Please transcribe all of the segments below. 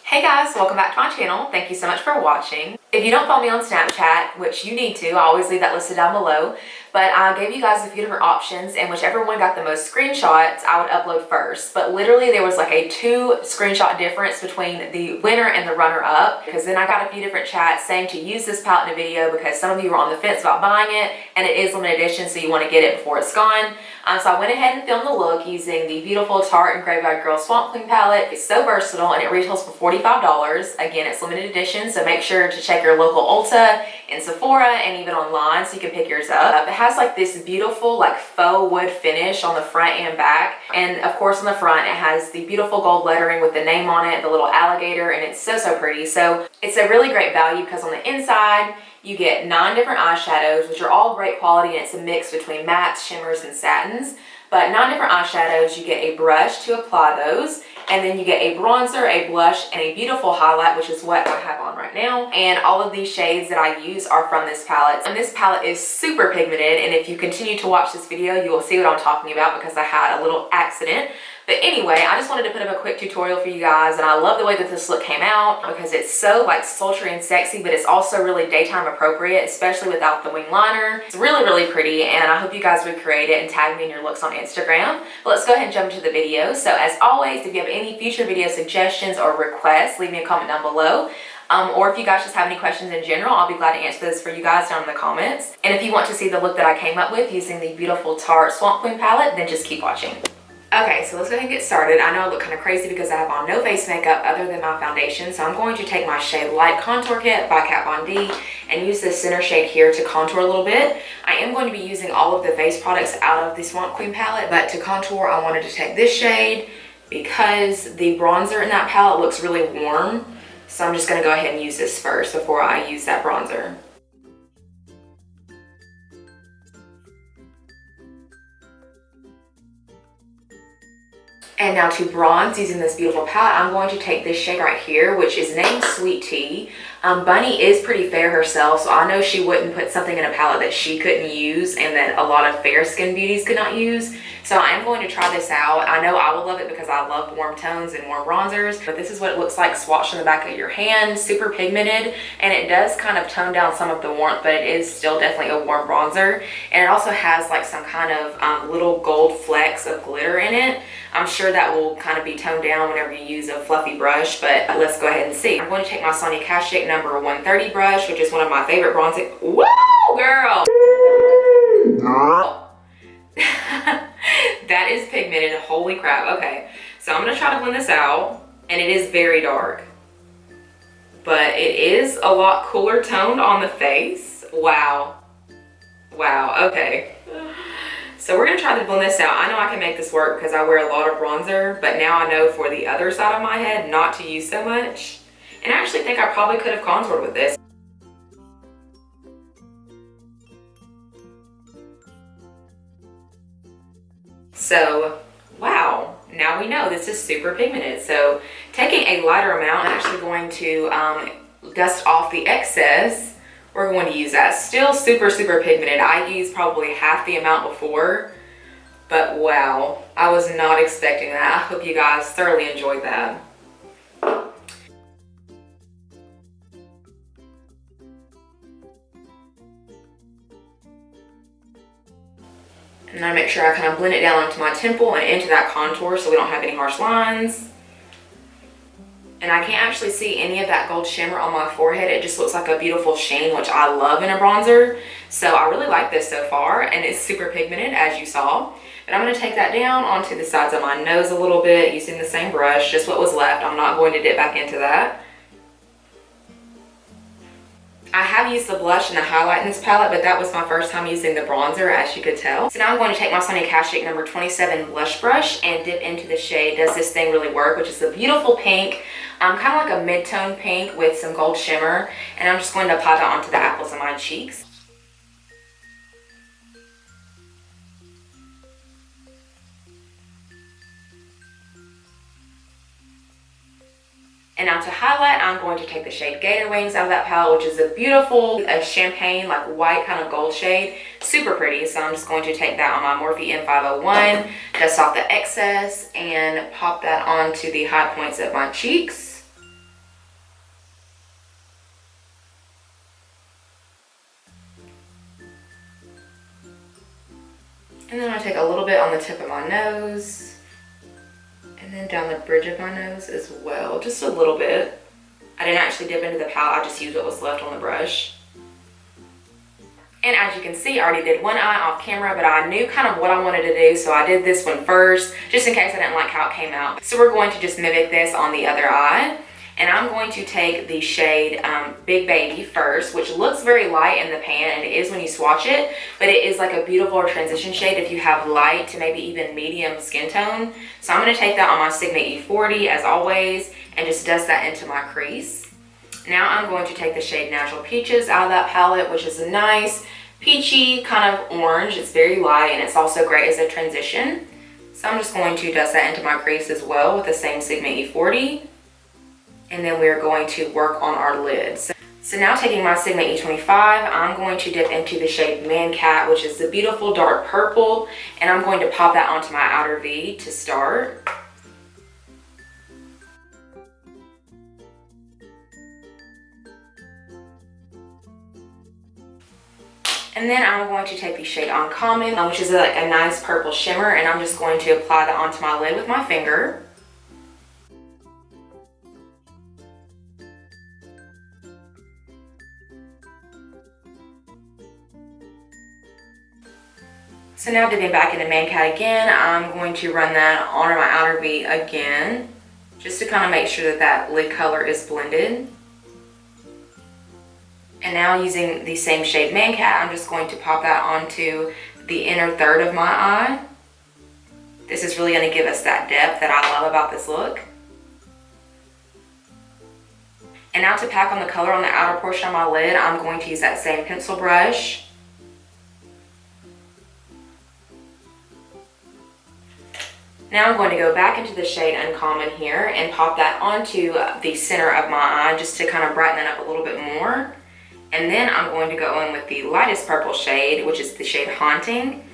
Hey guys, welcome back to my channel. Thank you so much for watching. If you don't follow me on Snapchat, which you need to, I always leave that listed down below, but I gave you guys a few different options and whichever one got the most screenshots, I would upload first. But literally there was like a 2 screenshot difference between the winner and the runner-up, because then I got a few different chats saying to use this palette in a video because some of you were on the fence about buying it and it is limited edition, so you want to get it before it's gone. So I went ahead and filmed the look using the beautiful Tarte and Graveyard Girl Swamp Queen palette. It's so versatile and it retails for $45. Again, it's limited edition, so make sure to check your local Ulta and Sephora and even online so you can pick yours up. It has like this beautiful like faux wood finish on the front and back, and of course on the front it has the beautiful gold lettering with the name on it, the little alligator, and it's so pretty. So it's a really great value because on the inside you get 9 different eyeshadows, which are all great quality, and it's a mix between mattes, shimmers, and satins. But 9 different eyeshadows, you get a brush to apply those, and then you get a bronzer, a blush, and a beautiful highlight, which is what I have on right now. And all of these shades that I use are from this palette. And this palette is super pigmented, and if you continue to watch this video, you will see what I'm talking about because I had a little accident. But anyway, I just wanted to put up a quick tutorial for you guys, and I love the way that this look came out because it's so like sultry and sexy, but it's also really daytime appropriate, especially without the wing liner. It's really pretty, and I hope you guys recreate it and tag me in your looks on Instagram. But let's go ahead and jump into the video. So as always, if you have any future video suggestions or requests, leave me a comment down below. Or if you guys just have any questions in general, I'll be glad to answer those for you guys down in the comments. And if you want to see the look that I came up with using the beautiful Tarte Swamp Queen palette, then just keep watching. Okay, so let's go ahead and get started. I know I look kind of crazy because I have on no face makeup other than my foundation, so I'm going to take my Shade Light Contour Kit by Kat Von D and use this center shade here to contour a little bit. I am going to be using all of the face products out of the Swamp Queen palette, but to contour I wanted to take this shade because the bronzer in that palette looks really warm, so I'm just going to go ahead and use this first before I use that bronzer. And now to bronze using this beautiful palette, I'm going to take this shade right here, which is named Sweet Tea. Bunny is pretty fair herself, so I know she wouldn't put something in a palette that she couldn't use and that a lot of fair skinned beauties could not use. So I am going to try this out. I know I will love it because I love warm tones and warm bronzers, but this is what it looks like swatched on the back of your hand. Super pigmented, and it does kind of tone down some of the warmth, but it is still definitely a warm bronzer. And it also has like some kind of little gold flecks of glitter in it. I'm sure that will kind of be toned down whenever you use a fluffy brush, but let's go ahead and see. I'm going to take my Sonia Kashuk number 130 brush, which is one of my favorite bronzing. Whoa, girl! That is pigmented, holy crap. Okay, so I'm gonna try to blend this out, and it is very dark, but it is a lot cooler toned on the face. Wow, okay. So we're gonna try to blend this out. I know I can make this work because I wear a lot of bronzer, but now I know for the other side of my head not to use so much. And I actually think I probably could have contoured with this. So, wow, now we know this is super pigmented. So taking a lighter amount, I'm actually going to dust off the excess. We're going to use that. Still super pigmented. I used probably half the amount before, but wow, I was not expecting that. I hope you guys thoroughly enjoyed that. And I make sure I kind of blend it down into my temple and into that contour so we don't have any harsh lines. And I can't actually see any of that gold shimmer on my forehead. It just looks like a beautiful sheen, which I love in a bronzer. So I really like this so far, and it's super pigmented as you saw. But I'm going to take that down onto the sides of my nose a little bit using the same brush, just what was left. I'm not going to dip back into that. I have used the blush and the highlight in this palette, but that was my first time using the bronzer, as you could tell. So now I'm going to take my Sonia Kashuk number 27 blush brush and dip into the shade Does This Thing Really Work, which is the beautiful pink, kind of like a mid-tone pink with some gold shimmer. And I'm just going to apply that onto the apples of my cheeks. And now to highlight, I'm going to take the shade Gator Wings out of that palette, which is a beautiful champagne, like white kind of gold shade. Super pretty. So I'm just going to take that on my Morphe M501, dust off the excess, and pop that onto the high points of my cheeks. bit on the tip of my nose. And then down the bridge of my nose as well, just a little bit. I didn't actually dip into the palette, I just used what was left on the brush. And as you can see, I already did one eye off camera, but I knew kind of what I wanted to do, so I did this one first, just in case I didn't like how it came out. So we're going to just mimic this on the other eye. And I'm going to take the shade Big Baby first, which looks very light in the pan, and it is when you swatch it, but it is like a beautiful transition shade if you have light to maybe even medium skin tone. So I'm going to take that on my Sigma E40 as always, and just dust that into my crease. Now I'm going to take the shade Natural Peaches out of that palette, which is a nice peachy kind of orange. It's very light, and it's also great as a transition. So I'm just going to dust that into my crease as well with the same Sigma E40. And then we're going to work on our lids. So now taking my Sigma E25, I'm going to dip into the shade Man Cat, which is the beautiful dark purple, and I'm going to pop that onto my outer V to start. And then I'm going to take the shade Uncommon, which is like a nice purple shimmer, and I'm just going to apply that onto my lid with my finger. So now dipping back into Man Cat again, I'm going to run that on my outer V again, just to kind of make sure that that lid color is blended. And now using the same shade Man Cat, I'm just going to pop that onto the inner third of my eye. This is really going to give us that depth that I love about this look. And now to pack on the color on the outer portion of my lid, I'm going to use that same pencil brush. Now I'm going to go back into the shade Uncommon here and pop that onto the center of my eye just to kind of brighten that up a little bit more. And then I'm going to go in with the lightest purple shade, which is the shade Haunting.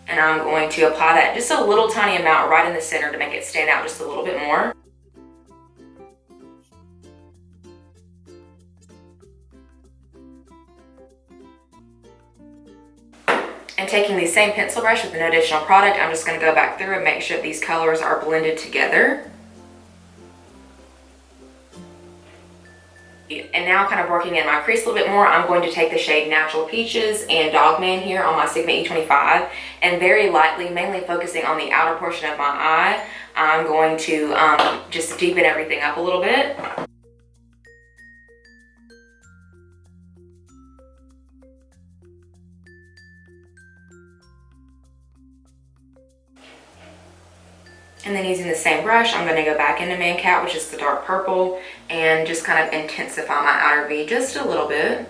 And I'm going to apply that just a little tiny amount right in the center to make it stand out just a little bit more. And taking the same pencil brush with no additional product, I'm just going to go back through and make sure these colors are blended together. And now kind of working in my crease a little bit more, I'm going to take the shade Natural Peaches and Dogman here on my Sigma E25, and very lightly, mainly focusing on the outer portion of my eye, I'm going to just deepen everything up a little bit. And then using the same brush, I'm going to go back into Man Cat, which is the dark purple, and just kind of intensify my outer V just a little bit.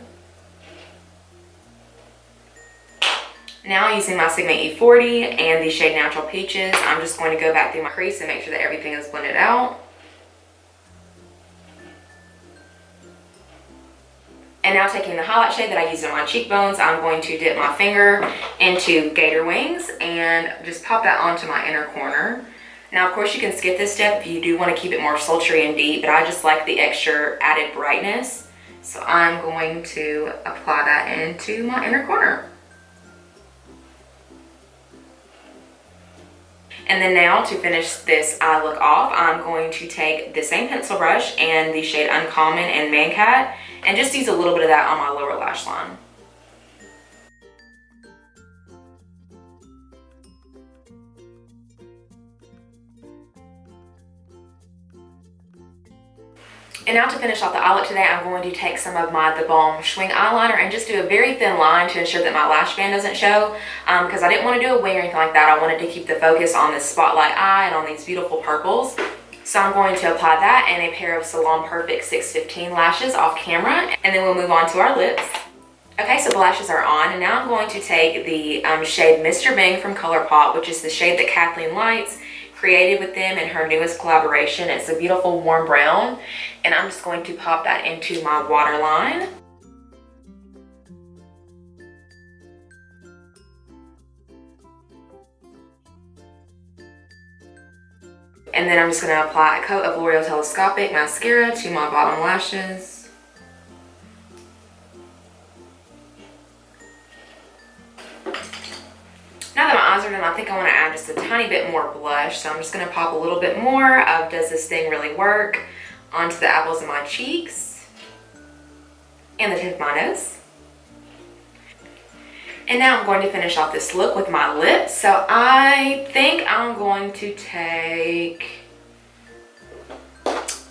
Now using my Sigma E40 and the shade Natural Peaches, I'm just going to go back through my crease and make sure that everything is blended out. And now taking the highlight shade that I used on my cheekbones, I'm going to dip my finger into Gator Wings and just pop that onto my inner corner. Now, of course, you can skip this step if you do want to keep it more sultry and deep, but I just like the extra added brightness. So I'm going to apply that into my inner corner. And then now to finish this eye look off, I'm going to take the same pencil brush and the shade Uncommon and Man Cat and just use a little bit of that on my lower lash line. And now to finish off the eye look today, I'm going to take some of my The Balm Schwing eyeliner and just do a very thin line to ensure that my lash band doesn't show, because I didn't want to do a wing or anything like that. I wanted to keep the focus on this spotlight eye and on these beautiful purples. So I'm going to apply that and a pair of Salon Perfect 615 lashes off camera, and then we'll move on to our lips. Okay, so the lashes are on, and now I'm going to take the shade Mr. Bing from ColourPop, which is the shade that Kathleen Lights created with them in her newest collaboration. It's a beautiful warm brown, and I'm just going to pop that into my waterline. And then I'm just going to apply a coat of L'Oreal Telescopic mascara to my bottom lashes. Now that my eyes are done, I think I want to add just a tiny bit more blush. So I'm just going to pop a little bit more of Does This Thing Really Work onto the apples of my cheeks and the tip of my nose. And now I'm going to finish off this look with my lips. So I think I'm going to take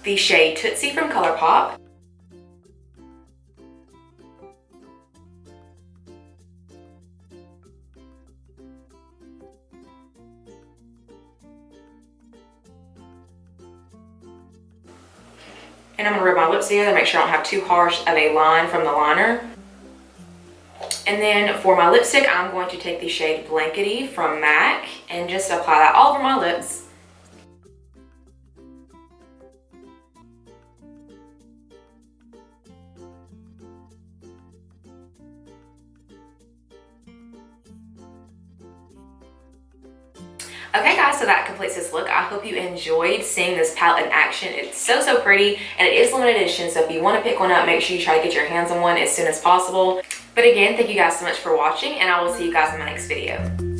the shade Tootsie from ColourPop. And I'm going to rub my lips together, make sure I don't have too harsh of a line from the liner. And then for my lipstick, I'm going to take the shade Blankety from MAC and just apply that all over my lips. Okay guys, so that completes this look. I hope you enjoyed seeing this palette in action. It's so pretty, and it is limited edition, so if you want to pick one up, make sure you try to get your hands on one as soon as possible. But again, thank you guys so much for watching, and I will see you guys in my next video.